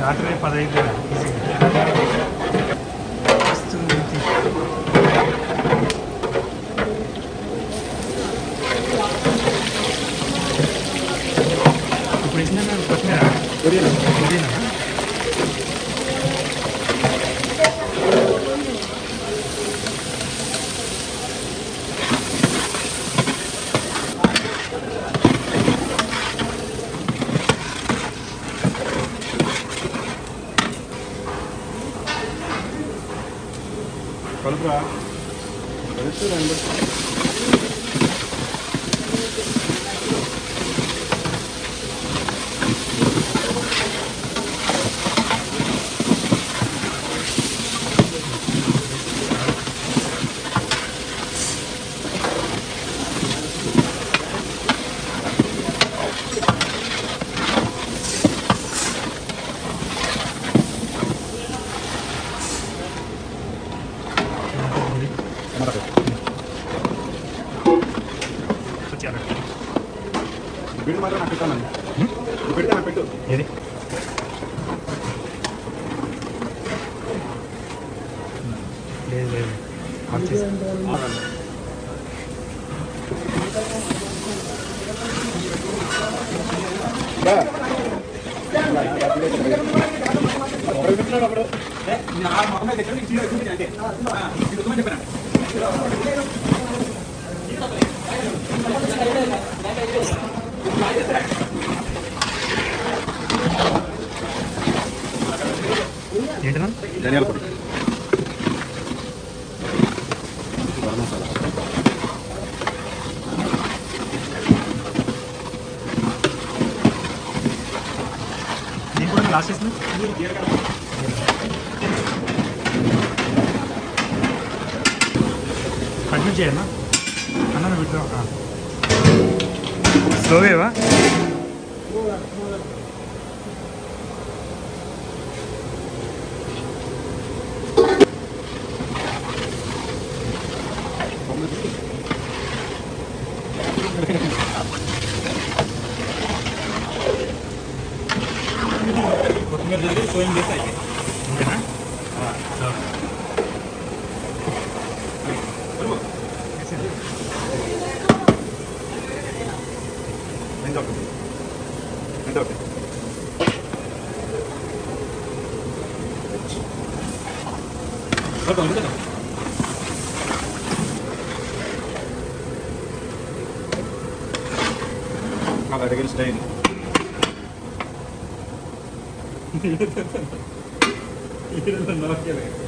రాత్రి 15 ఇప్పుడు ఏంటన్నా కొత్తిమీర పుదీనా కలుపురా కలిసి రెండు బిడ్డ మాత్రం నాకు పెట్టానండి పెడితే నాకు పెట్టు ఏది లేదు లేదు ఏంటన్నా ధనియాల పొడి గరం మసాలా నేను కూడా లాస్ట్ చేసిన కంటిన్యూ చేయన్నా అన్న విడ్రా స్లోవేవా కొత్తిమీర జల్దీ సోయింగ్ చేసి అయితే ఓకేనా ఎంత అవుతుంది ఎంత అవుతుంది నాకు అడిగిన స్టైల్ నాకే